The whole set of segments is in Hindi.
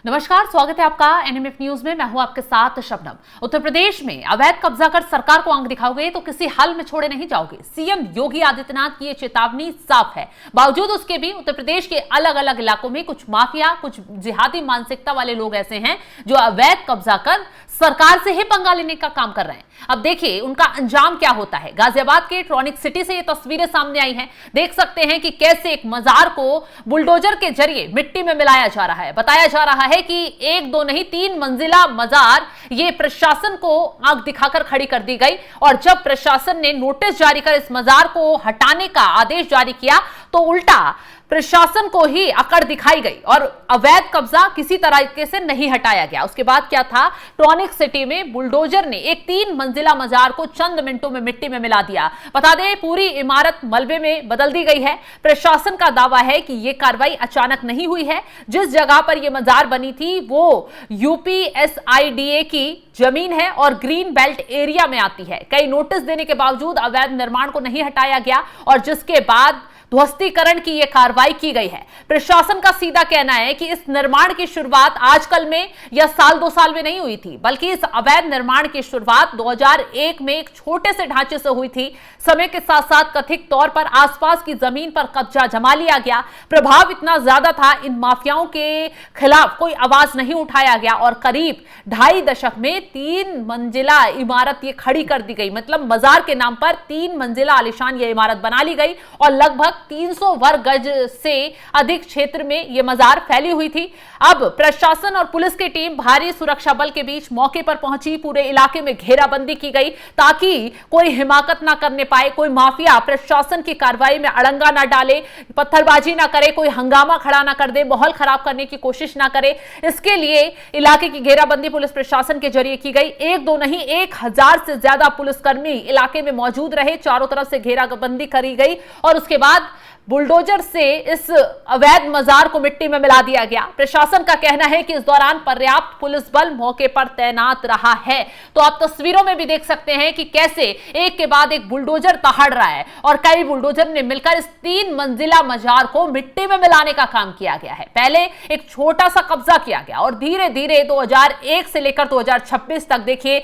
नमस्कार, स्वागत है आपका एनएमएफ न्यूज में। मैं हूं आपके साथ शबनम। उत्तर प्रदेश में अवैध कब्जा कर सरकार को आंख दिखाओगे तो किसी हाल में छोड़े नहीं जाओगे। सीएम योगी आदित्यनाथ की ये चेतावनी साफ है। बावजूद उसके भी उत्तर प्रदेश के अलग अलग इलाकों में कुछ माफिया, कुछ जिहादी मानसिकता वाले लोग ऐसे हैं जो अवैध कब्जा कर सरकार से ही पंगा लेने का काम कर रहे हैं। अब देखिए उनका अंजाम क्या होता है। गाजियाबाद के ट्रॉनिक सिटी से ये तस्वीरें सामने आई हैं। देख सकते हैं कि कैसे एक मजार को बुलडोजर के जरिए मिट्टी में मिलाया जा रहा है। बताया जा रहा है कि एक दो नहीं 3 मंजिला मजार ये प्रशासन को आंख दिखाकर खड़ी कर दी गई। और जब प्रशासन ने नोटिस जारी कर इस मजार को हटाने का आदेश जारी किया तो उल्टा प्रशासन को ही अकड़ दिखाई गई और अवैध कब्जा किसी तरीके से नहीं हटाया गया। उसके बाद क्या था, ट्रॉनिक सिटी में बुलडोजर ने एक 3 मंजिला मजार को चंद मिनटों में मिट्टी में मिला दिया। बता दें पूरी इमारत मलबे में बदल दी गई है। प्रशासन का दावा है कि यह कार्रवाई अचानक नहीं हुई है। जिस जगह पर यह मजार बनी थी वो यूपीएसआईडीए की जमीन है और ग्रीन बेल्ट एरिया में आती है। कई नोटिस देने के बावजूद अवैध निर्माण को नहीं हटाया गया और जिसके बाद ध्वस्तीकरण की यह कार्रवाई की गई है। प्रशासन का सीधा कहना है कि इस निर्माण की शुरुआत आजकल में या साल 2 साल में नहीं हुई थी, बल्कि इस अवैध निर्माण की शुरुआत 2001 में एक छोटे से ढांचे से हुई थी। समय के साथ साथ कथित तौर पर आसपास की जमीन पर कब्जा जमा लिया गया। प्रभाव इतना ज्यादा था, इन माफियाओं के खिलाफ कोई आवाज नहीं उठाया गया और करीब 2.5 दशक में 3 मंजिला इमारत ये खड़ी कर दी गई। मतलब मजार के नाम पर 3 मंजिला आलीशान ये इमारत बना ली गई और लगभग 300 वर्ग गज से अधिक क्षेत्र में यह मजार फैली हुई थी। अब प्रशासन और पुलिस की टीम भारी सुरक्षा बल के बीच मौके पर पहुंची। पूरे इलाके में घेराबंदी की गई ताकि कोई हिमाकत ना करने पाए, कोई माफिया प्रशासन की कार्रवाई में अड़ंगा ना डाले, पत्थरबाजी ना करे, कोई हंगामा खड़ा ना कर दे, माहौल खराब करने की कोशिश ना करे। इसके लिए इलाके की घेराबंदी पुलिस प्रशासन के जरिए की गई। 1-2 नहीं 1000 से ज्यादा पुलिसकर्मी इलाके में मौजूद रहे। चारों तरफ से घेराबंदी करी गई और उसके बाद बुलडोजर से इस अवैध मजार को मिट्टी में मिला दिया गया। प्रशासन का कहना है कि इस दौरान पर्याप्त पुलिस बल मौके पर तैनात रहा है। तो आप तस्वीरों में भी देख सकते हैं कि कैसे एक के बाद एक बुलडोजर दहाड़ रहा है और कई बुलडोजर ने मिलकर इस 3 मंजिला मजार को मिट्टी में मिलाने का काम किया गया है। पहले एक छोटा सा कब्जा किया गया और धीरे धीरे 2001 से लेकर 2026 तक देखिए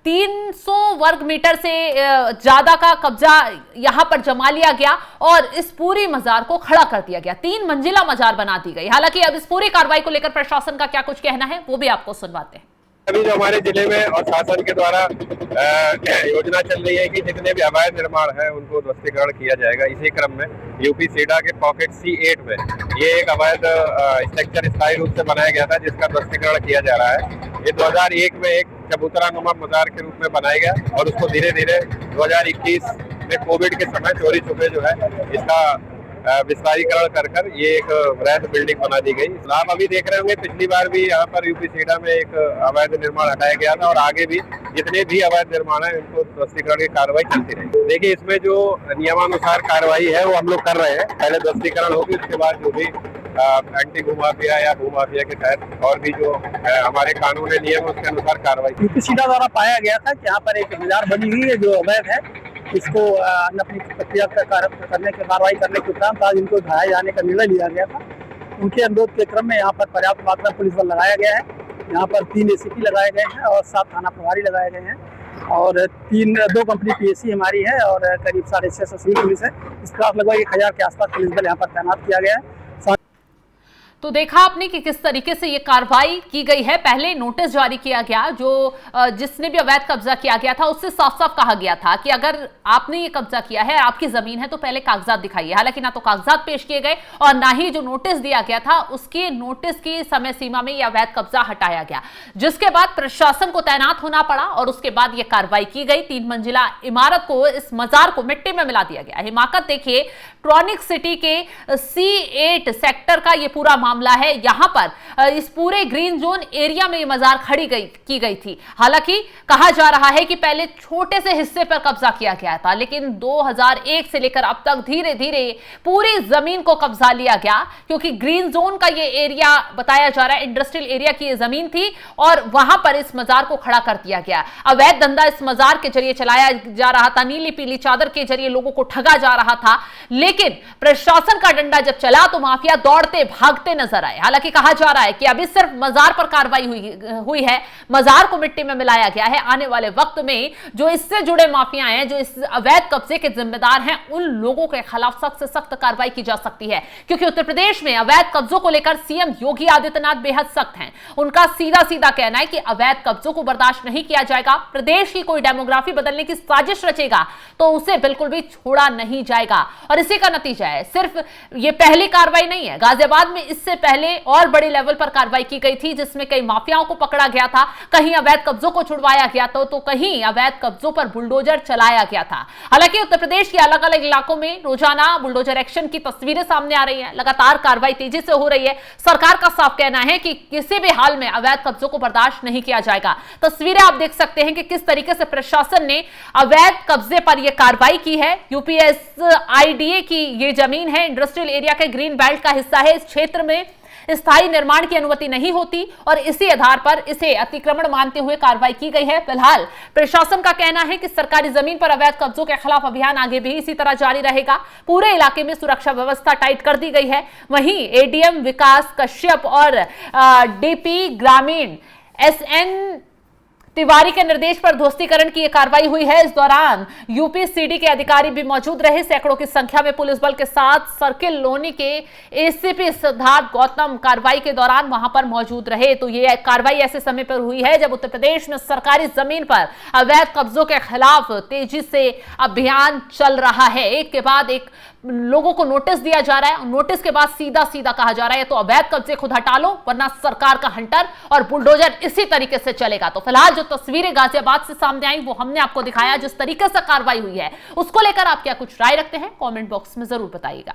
300 वर्ग मीटर से ज्यादा का कब्जा यहां पर जमा लिया गया और इस पूरी मजार को खड़ा कर दिया गया। 3 मंजिला मजार बना दी गई। हालांकि अब इस पूरी कार्रवाई को लेकर प्रशासन का क्या कुछ कहना है वो भी आपको सुनवाते हैं। अभी जो हमारे जिले में और शासन के द्वारा योजना चल रही है कि जितने भी अवैध निर्माण है उनको ध्वस्तीकरण किया जाएगा। इसी क्रम में यूपी सेडा के पॉकेट C8 में ये एक अवैध स्ट्रक्चर स्थायी रूप से बनाया गया था जिसका ध्वस्तीकरण किया जा रहा है। ये 2001 में एक चबूतरा नुमा मजार के रूप में बनाया गया और उसको धीरे धीरे 2021 में कोविड के समय चोरी छुपे जो है इसका विस्तारीकरण कर ये एक वृहद बिल्डिंग बना दी गई। आप अभी देख रहे होंगे पिछली बार भी यहाँ पर यूपी सेडा में एक अवैध निर्माण हटाया गया था और आगे भी जितने भी अवैध निर्माण है उनको ध्वस्तीकरण की कार्रवाई चलती रहेगी। देखिए इसमें जो नियमानुसार कार्रवाई है वो हम लोग कर रहे हैं। पहले ध्वस्तीकरण होगी, उसके बाद जो भी एंटी भूमाफिया या भूमाफिया के तहत और भी जो हमारे कानून नियम उसके अनुसार कार्रवाई। यूपी सेडा द्वारा पाया गया था कि यहाँ पर एक मजार बनी हुई है जो अवैध है। इसको अपनी प्रक्रिया करने के कार्रवाई करने के उपरांत आज इनको ढहाए जाने का निर्णय लिया गया था। उनके अनुरोध के क्रम में यहाँ पर पर्याप्त मात्रा में पुलिस बल लगाया गया है। यहाँ पर 3 ACP लगाए गए हैं और 7 थाना प्रभारी लगाए गए हैं और 2 कंपनी PSC हमारी है और करीब 650 सिविल पुलिस है। इस तरह लगभग 1000 के आसपास पुलिस बल यहाँ पर तैनात किया गया है। तो देखा आपने कि किस तरीके से ये कार्रवाई की गई है। पहले नोटिस जारी किया गया, जो जिसने भी अवैध कब्जा किया गया था उससे साफ साफ कहा गया था कि अगर आपने ये कब्जा किया है, आपकी जमीन है, तो पहले कागजात दिखाइए। हालांकि ना तो कागजात पेश किए गए और ना ही जो नोटिस दिया गया था उसके नोटिस की समय सीमा में यह अवैध कब्जा हटाया गया, जिसके बाद प्रशासन को तैनात होना पड़ा और उसके बाद यह कार्रवाई की गई। 3 मंजिला इमारत को, इस मजार को मिट्टी में मिला दिया गया। हिमाकत देखिए, ट्रॉनिक सिटी के C8 सेक्टर का यह पूरा मामला है। यहां पर इस पूरे ग्रीन जोन एरिया में मजार खड़ी की गई थी। हालांकि कहा जा रहा है कि पहले छोटे से हिस्से पर कब्जा किया गया था, लेकिन 2001 से लेकर अब तक धीरे धीरे पूरी जमीन को कब्जा लिया गया, क्योंकि ग्रीन जोन का ये एरिया बताया जा रहा है, इंडस्ट्रियल एरिया की ये जमीन थी और वहां पर इस मजार को खड़ा कर दिया गया। अवैध धंधा इस मजार के जरिए चलाया जा रहा था। नीली पीली चादर के जरिए लोगों को ठगा जा रहा था। लेकिन प्रशासन का डंडा जब चला तो माफिया दौड़ते भागते नजर आए। हालांकि कहा जा रहा है कि अभी सिर्फ मजार पर कार्रवाई हुई है, मजार को मिट्टी में मिलाया गया है। आने वाले वक्त में जो इससे जुड़े माफिया हैं, जो इस अवैध कब्जे के जिम्मेदार हैं, उन लोगों के खिलाफ सख्त से सख्त कार्रवाई की जा सकती है, क्योंकि उत्तर प्रदेश में अवैध कब्जों को लेकर सीएम योगी आदित्यनाथ बेहद सख्त हैं। उनका सीधा सीधा कहना है कि अवैध कब्जों को बर्दाश्त नहीं किया जाएगा। प्रदेश की कोई डेमोग्राफी बदलने की साजिश रचेगा तो उसे बिल्कुल भी छोड़ा नहीं जाएगा। और इसी का नतीजा है, सिर्फ ये पहली कार्रवाई नहीं है। गाजियाबाद में इससे पहले और बड़ी लेवल पर कार्रवाई की गई थी, जिसमें कई माफियाओं को पकड़ा गया था, कहीं अवैध कब्जों को छुड़वाया गया था, तो कहीं अवैध कब्जों पर बुलडोजर चलाया गया था। हालांकि उत्तर प्रदेश के अलग अलग इलाकों में रोजाना बुलडोजर एक्शन की तस्वीरें सामने आ रही हैं, लगातार कार्रवाई तेजी से हो रही है। सरकार का साफ कहना है कि किसी भी हाल में अवैध कब्जों को बर्दाश्त नहीं किया जाएगा। तस्वीरें आप देख सकते हैं कि किस तरीके से प्रशासन ने अवैध कब्जे पर यह कार्रवाई की है। यूपीएसआईडीए की यह जमीन है, इंडस्ट्रियल एरिया के ग्रीन बेल्ट का हिस्सा है। इस क्षेत्र में स्थायी निर्माण की अनुमति नहीं होती और इसी आधार पर इसे अतिक्रमण मानते हुए कार्रवाई की गई है। फिलहाल प्रशासन का कहना है कि सरकारी जमीन पर अवैध कब्जों के खिलाफ अभियान आगे भी इसी तरह जारी रहेगा। पूरे इलाके में सुरक्षा व्यवस्था टाइट कर दी गई है। वहीं एडीएम विकास कश्यप और डीपी ग्रामीण एसएन तिवारी के निर्देश पर ध्वस्तीकरण की यह कार्रवाई हुई है। इस दौरान यूपीसीडी के अधिकारी भी मौजूद रहे। सैकड़ों की संख्या में पुलिस बल के साथ सर्किल लोनी के एसीपी सिद्धार्थ गौतम कार्रवाई के दौरान वहां पर मौजूद रहे। तो यह कार्रवाई ऐसे समय पर हुई है जब उत्तर प्रदेश में सरकारी जमीन पर अवैध कब्जों के खिलाफ तेजी से अभियान चल रहा है। एक के बाद एक लोगों को नोटिस दिया जा रहा है। नोटिस के बाद सीधा सीधा कहा जा रहा है तो अवैध कब्जे खुद हटा लो, वरना सरकार का हंटर और बुलडोजर इसी तरीके से चलेगा। तो फिलहाल जो तस्वीरें गाजियाबाद से सामने आई वो हमने आपको दिखाया। जिस तरीके से कार्रवाई हुई है उसको लेकर आप क्या कुछ राय रखते हैं, कमेंट बॉक्स में जरूर बताइएगा।